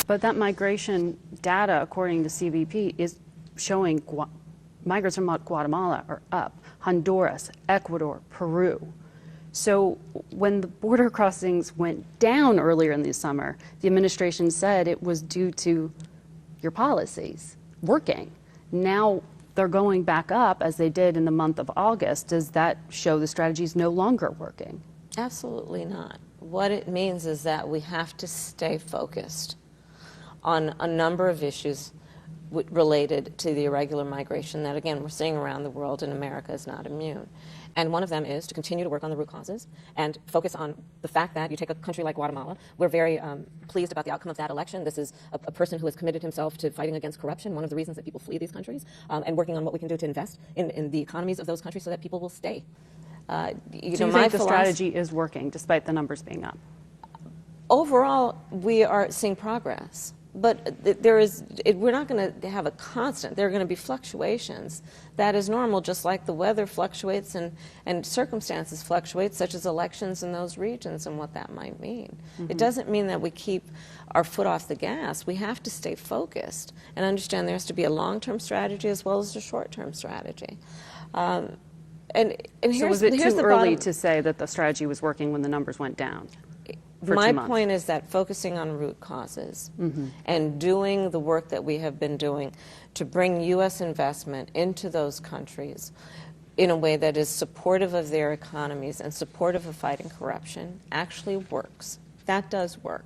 But that migration data, according to CBP, is showing migrants from Guatemala are up, Honduras, Ecuador, Peru. So when the border crossings went down earlier in the summer, the administration said it was due to your policies working. Now they're going back up as they did in the month of August. Does that show the strategy is no longer working? Absolutely not. What it means is that we have to stay focused on a number of issues related to the irregular migration that, again, we're seeing around the world, and America is not immune. And one of them is to continue to work on the root causes and focus on the fact that you take a country like Guatemala. We're very pleased about the outcome of that election. This is a person who has committed himself to fighting against corruption, one of the reasons that people flee these countries, and working on what we can do to invest in the economies of those countries so that people will stay. So you think the strategy is working despite the numbers being up? Overall, we are seeing progress. But we're not going to have a constant. There are going to be fluctuations. That is normal, just like the weather fluctuates and circumstances fluctuate, such as elections in those regions and what that might mean. It doesn't mean that we keep our foot off the gas. We have to stay focused and understand there has to be a long-term strategy as well as a short-term strategy. So was it too early to say that the strategy was working when the numbers went down? My point is that focusing on root causes and doing the work that we have been doing to bring U.S. investment into those countries in a way that is supportive of their economies and supportive of fighting corruption actually works. That does work.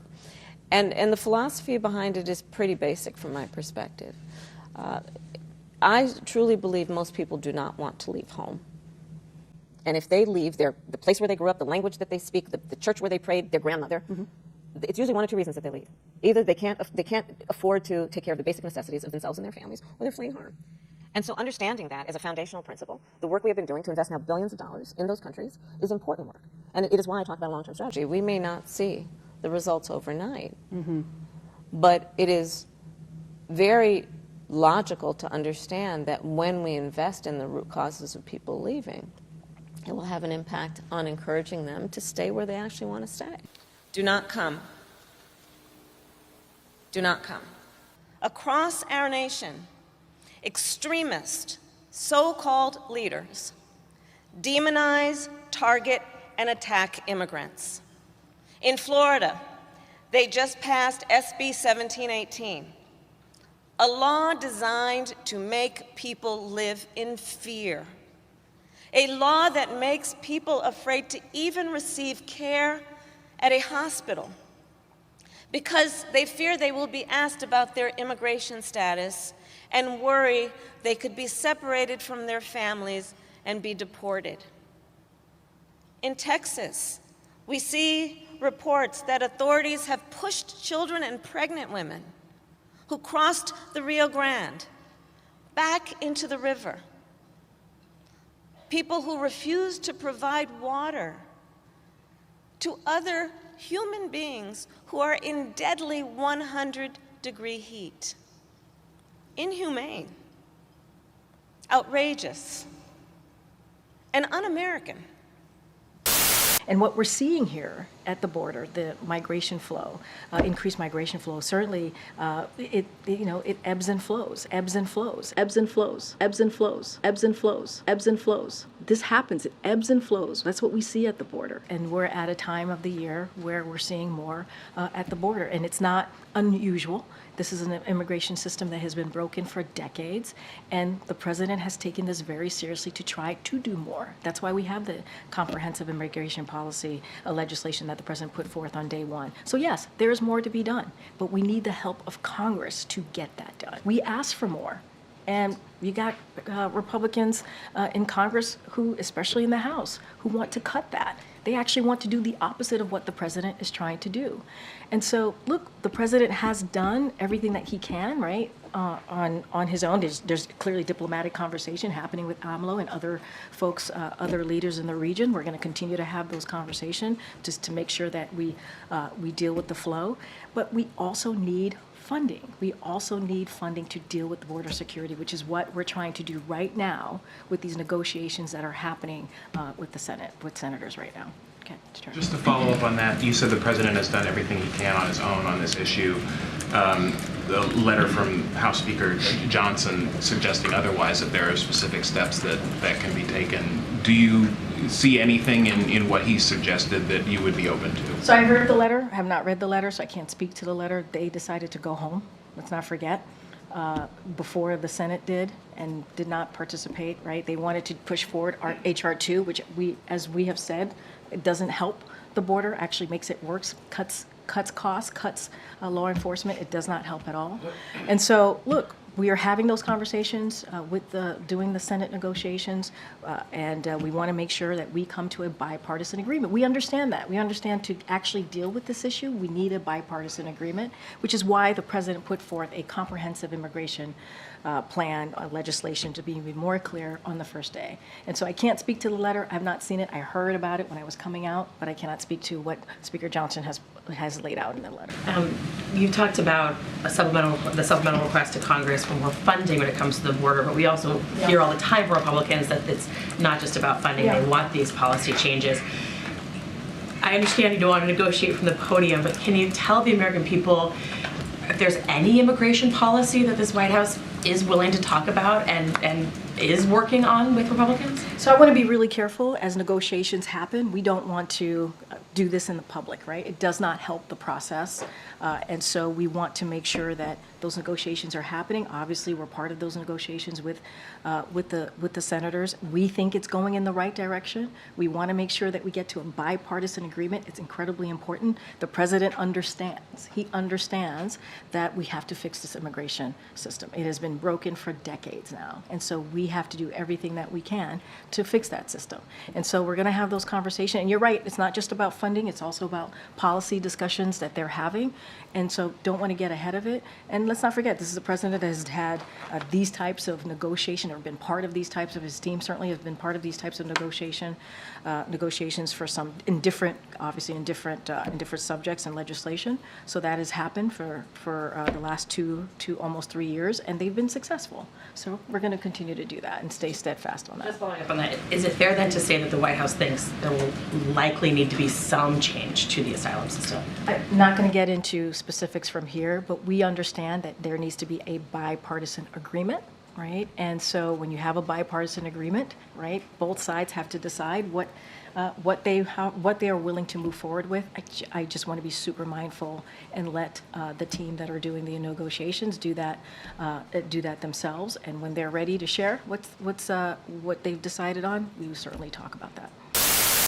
And the philosophy behind it is pretty basic from my perspective. I truly believe most people do not want to leave home. And if they leave the place where they grew up, the language that they speak, the church where they prayed, their grandmother, it's usually one or two reasons that they leave. Either they can't afford to take care of the basic necessities of themselves and their families, or they're fleeing harm. And so understanding that as a foundational principle, the work we have been doing to invest now billions of dollars in those countries is important work. And it is why I talk about a long-term strategy. We may not see the results overnight, but it is very logical to understand that when we invest in the root causes of people leaving, it will have an impact on encouraging them to stay where they actually want to stay. Do not come. Do not come. Across our nation, extremist, so-called leaders demonize, target, and attack immigrants. In Florida, they just passed SB 1718, a law designed to make people live in fear. A law that makes people afraid to even receive care at a hospital because they fear they will be asked about their immigration status and worry they could be separated from their families and be deported. In Texas, we see reports that authorities have pushed children and pregnant women who crossed the Rio Grande back into the river. People who refuse to provide water to other human beings who are in deadly 100-degree heat. Inhumane, outrageous, and un-American. And what we're seeing here at the border, the migration flow, increased migration flow, certainly it ebbs and flows, ebbs and flows, ebbs and flows, ebbs and flows, ebbs and flows, ebbs and flows. This happens, it ebbs and flows. That's what we see at the border. And we're at a time of the year where we're seeing more at the border. And it's not unusual. This is an immigration system that has been broken for decades, and the president has taken this very seriously to try to do more. That's why we have the comprehensive immigration policy legislation that the president put forth on day one. So yes, there is more to be done, but we need the help of Congress to get that done. We asked for more, and you got Republicans in Congress who, especially in the House, who want to cut that. They actually want to do the opposite of what the president is trying to do. And so, look, the president has done everything that he can, right, on his own. There's clearly diplomatic conversation happening with AMLO and other folks, other leaders in the region. We're going to continue to have those conversations just to make sure that we deal with the flow. But we also need funding. We also need funding to deal with the border security, which is what we're trying to do right now with these negotiations that are happening with the Senate, with senators right now. Okay, just to follow up on that, you said the president has done everything he can on his own on this issue. the letter from House Speaker Johnson suggesting otherwise, that there are specific steps that can be taken. Do you see anything in what he suggested that you would be open to? So I heard the letter, I have not read the letter, so I can't speak to the letter. They decided to go home, let's not forget, before the Senate did, and did not participate, right? They wanted to push forward our HR 2, which as we have said, it doesn't help the border, actually makes it worse, cuts costs, cuts law enforcement. It does not help at all. And so, look, we are having those conversations doing the Senate negotiations, and we want to make sure that we come to a bipartisan agreement. We understand that. We understand to actually deal with this issue, we need a bipartisan agreement, which is why the president put forth a comprehensive immigration plan, legislation, to be even more clear on the first day. And so I can't speak to the letter. I have not seen it. I heard about it when I was coming out, but I cannot speak to what Speaker Johnson has laid out in the letter. You talked about the supplemental request to Congress for more funding when it comes to the border, but we also hear all the time from Republicans that it's not just about funding. They want these policy changes. I understand you don't want to negotiate from the podium, but can you tell the American people if there's any immigration policy that this White House is willing to talk about and is working on with Republicans? So I want to be really careful as negotiations happen. We don't want to do this in the public, right? It does not help the process. And so we want to make sure that those negotiations are happening. Obviously, we're part of those negotiations with the senators. We think it's going in the right direction. We want to make sure that we get to a bipartisan agreement. It's incredibly important. The president understands. He understands that we have to fix this immigration system. It has been broken for decades now. And so we have to do everything that we can to fix that system. And so we're going to have those conversations. And you're right, it's not just about funding, it's also about policy discussions that they're having. And so don't want to get ahead of it. And let's not forget, this is a president that has had these types of negotiation, or been part of these types of, his team certainly has been part of these types of negotiations for some, obviously in different subjects and legislation. So that has happened for the last two almost 3 years, and they've been successful. So we're going to continue to do that and stay steadfast on that. Just following up on that, is it fair then to say that the White House thinks there will likely need to be some change to the asylum system? I'm not going to get into specifics from here, but we understand that there needs to be a bipartisan agreement, right? And so when you have a bipartisan agreement, right, both sides have to decide what they are willing to move forward with. I just want to be super mindful and let the team that are doing the negotiations do that themselves. And when they're ready to share what they've decided on, we will certainly talk about that.